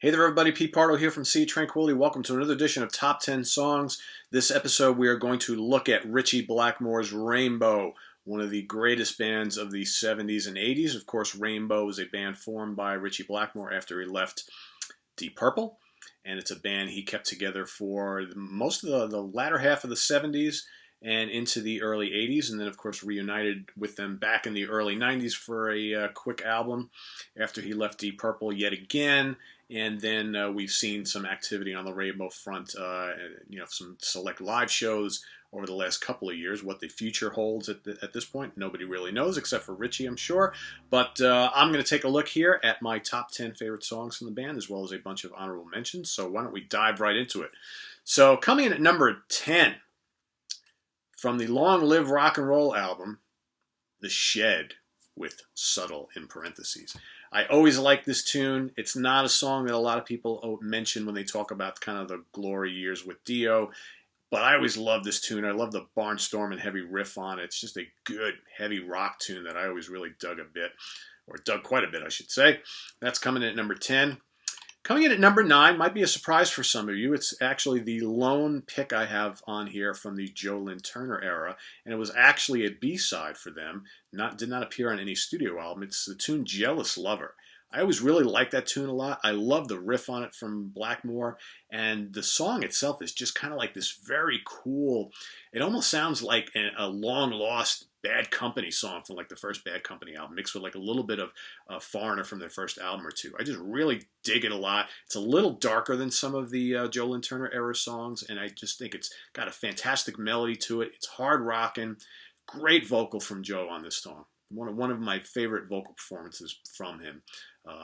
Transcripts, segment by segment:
Hey there, everybody. Pete Pardo here from Sea Tranquility. Welcome to another edition of Top 10 Songs. This episode, we are going to look at Ritchie Blackmore's Rainbow, one of the greatest bands of the 70s and 80s. Of course, Rainbow is a band formed by Ritchie Blackmore after he left Deep Purple, and it's a band he kept together for most of the latter half of the 70s and into the early 80s, and then, of course, reunited with them back in the early 90s for a quick album after he left Deep Purple yet again. And then we've seen some activity on the Rainbow front, some select live shows over the last couple of years. What the future holds at this point, nobody really knows, except for Ritchie, I'm sure. But I'm going to take a look here at my top 10 favorite songs from the band, as well as a bunch of honorable mentions. So why don't we dive right into it? So coming in at number 10, from the Long Live Rock and Roll album, The Shed, with Subtle in parentheses. I always like this tune. It's not a song that a lot of people mention when they talk about kind of the glory years with Dio, but I always love this tune. I love the barnstorm and heavy riff on it. It's just a good heavy rock tune that I always really dug a bit, or dug quite a bit, I should say. That's coming in at number 10. Coming in at number 9 might be a surprise for some of you. It's actually the lone pick I have on here from the Joe Lynn Turner era, and it was actually a B-side for them. Did not appear on any studio album. It's the tune Jealous Lover. I always really liked that tune a lot. I love the riff on it from Blackmore, and the song itself is just kind of like this very cool, it almost sounds like a long-lost Bad Company song from like the first Bad Company album, mixed with like a little bit of Foreigner from their first album or two. I just really dig it a lot. It's a little darker than some of the Joe Lynn Turner era songs, and I just think it's got a fantastic melody to it. It's hard rocking. Great vocal from Joe on this song. One of my favorite vocal performances from him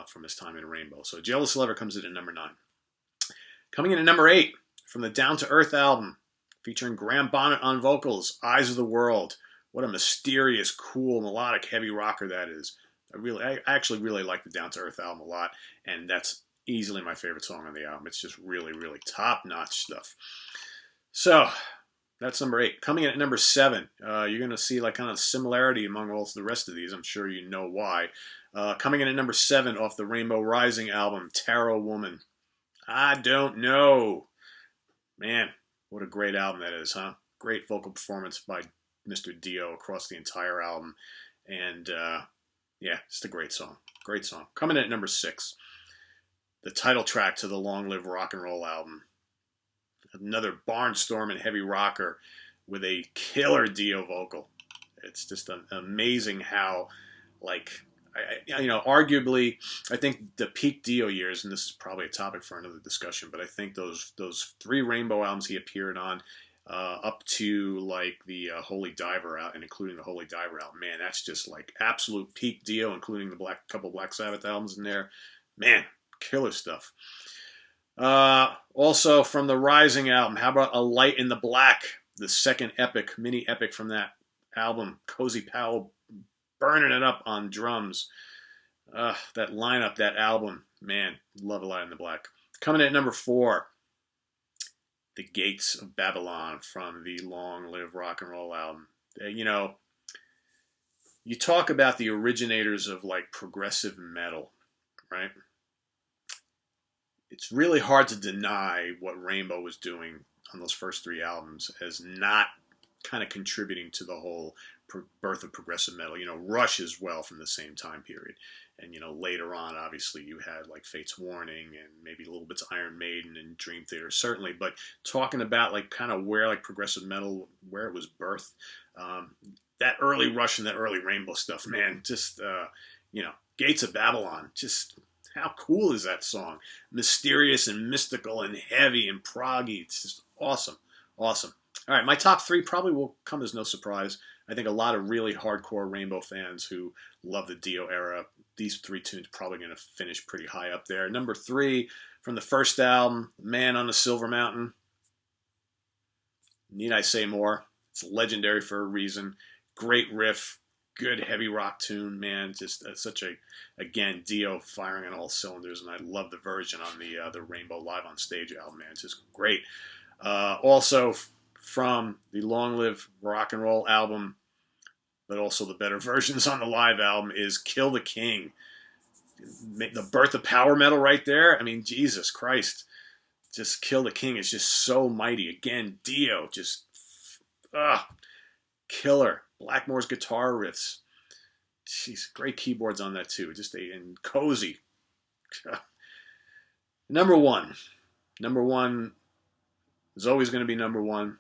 from his time in Rainbow. So Jealous Lover comes in at number 9. Coming in at number 8, from the Down to Earth album, featuring Graham Bonnet on vocals, Eyes of the World. What a mysterious, cool, melodic, heavy rocker that is. I actually really like the Down to Earth album a lot, and that's easily my favorite song on the album. It's just really, really top-notch stuff. So that's number 8. Coming in at number 7, you're going to see like kind of similarity among all the rest of these. I'm sure you know why. Coming in at number 7 off the Rainbow Rising album, Tarot Woman. I don't know. Man, what a great album that is, huh? Great vocal performance by Mr. Dio across the entire album. And yeah, it's a great song. Great song. Coming in at number 6, the title track to the Long Live Rock and Roll album. Another barnstorm and heavy rocker with a killer Dio vocal. It's just amazing how, like, arguably, I think the peak Dio years, and this is probably a topic for another discussion, but I think those 3 Rainbow albums he appeared on, up to like the Holy Diver out, and including the Holy Diver album, man, that's just like absolute peak Dio, including the couple Black Sabbath albums in there. Man, killer stuff. Also from the Rising album, how about A Light in the Black, the second mini epic from that album. Cozy Powell burning it up on drums. That lineup, that album, man, love A Light in the Black. Coming in at number 4, The Gates of Babylon from the Long Live Rock and Roll album. You talk about the originators of like progressive metal, right? It's really hard to deny what Rainbow was doing on those first 3 albums as not kind of contributing to the whole birth of progressive metal. Rush as well from the same time period. And, later on, obviously, you had like Fate's Warning and maybe a little bit of Iron Maiden and Dream Theater, certainly. But talking about like kind of where like progressive metal, where it was birthed, that early Rush and that early Rainbow stuff, man, just, Gates of Babylon, just how cool is that song? Mysterious and mystical and heavy and proggy. It's just awesome. Awesome. All right, my top 3 probably will come as no surprise. I think a lot of really hardcore Rainbow fans who love the Dio era, these 3 tunes probably going to finish pretty high up there. Number 3, from the first album, Man on the Silver Mountain. Need I say more? It's legendary for a reason. Great riff. Good heavy rock tune, man. Just such again, Dio firing on all cylinders, and I love the version on the Rainbow Live on Stage album, man. It's just great. Also from the Long Live Rock and Roll album, but also the better versions on the live album, is Kill the King. The birth of power metal right there. I mean, Jesus Christ. Just Kill the King is just so mighty. Again, Dio, just killer. Blackmore's guitar riffs. Jeez, great keyboards on that too. And cozy. Number one. Number one is always going to be number one.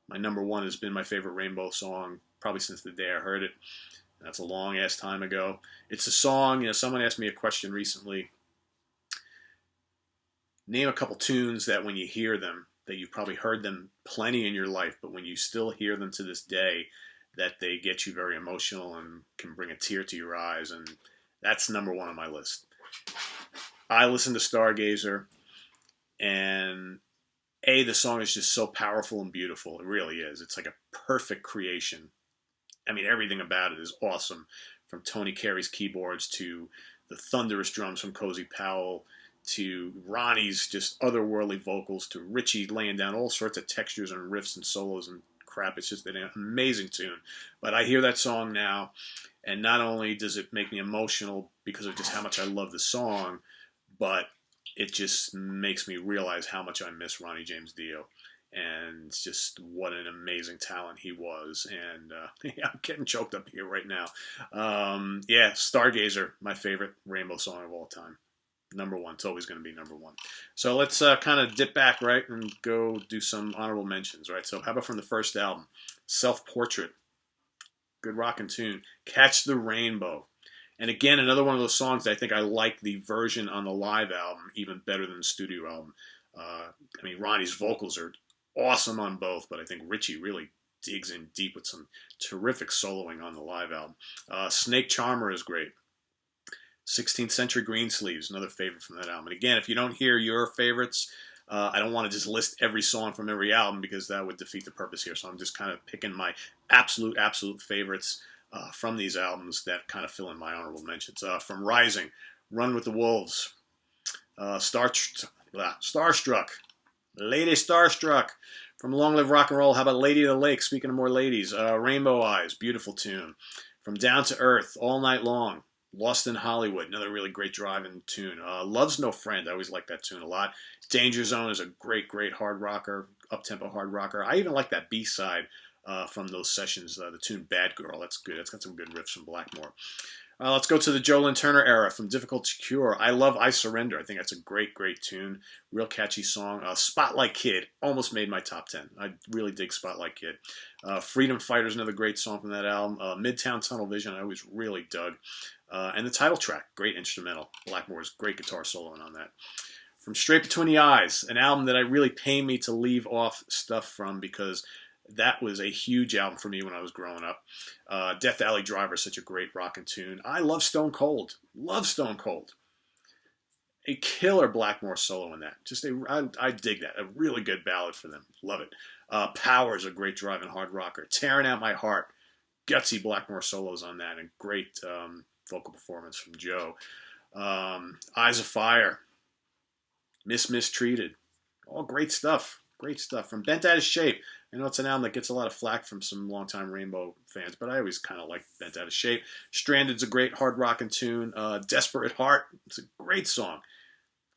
My number one has been my favorite Rainbow song probably since the day I heard it. That's a long ass time ago. It's a song, someone asked me a question recently. Name a couple tunes that when you hear them, that you've probably heard them plenty in your life, but when you still hear them to this day, that they get you very emotional and can bring a tear to your eyes. And that's number one on my list. I listen to Stargazer, and the song is just so powerful and beautiful. It really is. It's like a perfect creation. I mean, everything about it is awesome, from Tony Carey's keyboards to the thunderous drums from Cozy Powell, to Ronnie's just otherworldly vocals, to Ritchie laying down all sorts of textures and riffs and solos and crap. It's just an amazing tune. But I hear that song now, and not only does it make me emotional because of just how much I love the song, but it just makes me realize how much I miss Ronnie James Dio. And just what an amazing talent he was. And I'm getting choked up here right now. Stargazer, my favorite Rainbow song of all time. Number one. It's always going to be number one. So let's kind of dip back, right, and go do some honorable mentions, right? So how about from the first album? Self-Portrait. Good rockin' tune. Catch the Rainbow. And again, another one of those songs that I think I like the version on the live album even better than the studio album. I mean, Ronnie's vocals are awesome on both, but I think Ritchie really digs in deep with some terrific soloing on the live album. Snake Charmer is great. 16th Century Greensleeves, another favorite from that album. And again, if you don't hear your favorites, I don't want to just list every song from every album because that would defeat the purpose here. So I'm just kind of picking my absolute favorites from these albums that kind of fill in my honorable mentions. From Rising, Run with the Wolves, Starstruck, Lady Starstruck. From Long Live Rock and Roll, how about Lady of the Lake? Speaking of more ladies, Rainbow Eyes, beautiful tune. From Down to Earth, All Night Long, Lost in Hollywood, another really great driving tune. Love's No Friend, I always like that tune a lot. Danger Zone is a great hard rocker, up-tempo hard rocker. I even like that B-side from those sessions, the tune Bad Girl. That's good. It's got some good riffs from Blackmore. Let's go to the Joe Lynn Turner era, from Difficult to Cure. I love I Surrender. I think that's a great tune. Real catchy song. Spotlight Kid almost made my top 10. I really dig Spotlight Kid. Freedom Fighter is another great song from that album. Midtown Tunnel Vision I always really dug. And the title track, great instrumental. Blackmore's great guitar soloing on that. From Straight Between the Eyes, an album that I really pain me to leave off stuff from because that was a huge album for me when I was growing up. Death Alley Driver is such a great rockin' tune. I love Stone Cold. Love Stone Cold. A killer Blackmore solo in that. I dig that. A really good ballad for them. Love it. Power is a great driving hard rocker. Tearing Out My Heart. Gutsy Blackmore solos on that. And great vocal performance from Joe. Eyes of Fire. Mistreated. All great stuff. Great stuff. From Bent Out of Shape. I know it's an album that gets a lot of flack from some longtime Rainbow fans, but I always kind of like Bent Out of Shape. Stranded's a great hard rockin' tune. Desperate Heart, it's a great song.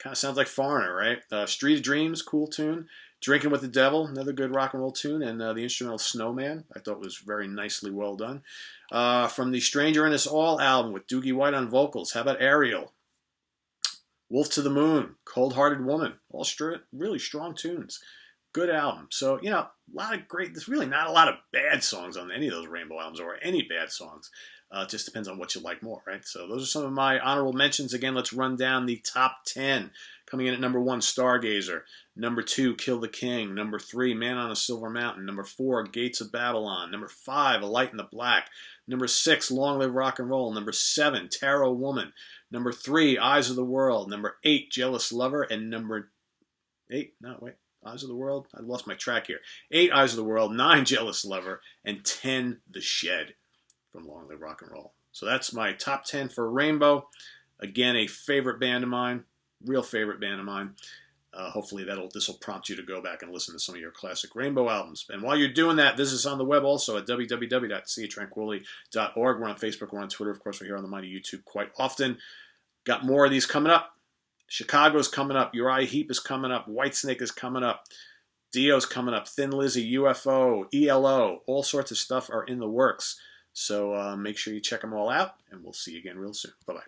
Kind of sounds like Foreigner, right? Street of Dreams, cool tune. Drinking with the Devil, another good rock and roll tune. And the instrumental Snowman, I thought was very nicely well done. From the Stranger in Us All album with Doogie White on vocals, how about Ariel? Wolf to the Moon, Cold Hearted Woman, all really strong tunes. Good album. So, a lot of great, there's really not a lot of bad songs on any of those Rainbow albums or any bad songs. It just depends on what you like more, right? So those are some of my honorable mentions. Again, let's run down the top 10. Coming in at number 1, Stargazer. Number 2, Kill the King. Number 3, Man on a Silver Mountain. Number 4, Gates of Babylon. Number 5, A Light in the Black. Number 6, Long Live Rock and Roll. Number 7, Tarot Woman. Number 3, Eyes of the World. Number 8, Jealous Lover. And number 8, Eyes of the World? I lost my track here. 8, Eyes of the World. 9, Jealous Lover. And 10, The Shed from Long Live Rock and Roll. So that's my top 10 for Rainbow. Again, a favorite band of mine. Real favorite band of mine. Hopefully this will prompt you to go back and listen to some of your classic Rainbow albums. And while you're doing that, visit us on the web also at www.seatranquility.org. We're on Facebook. We're on Twitter. Of course, we're here on the Mighty YouTube quite often. Got more of these coming up. Chicago's coming up. Uriah Heep is coming up. Whitesnake is coming up. Dio's coming up. Thin Lizzy, UFO, ELO. All sorts of stuff are in the works. So make sure you check them all out, and we'll see you again real soon. Bye-bye.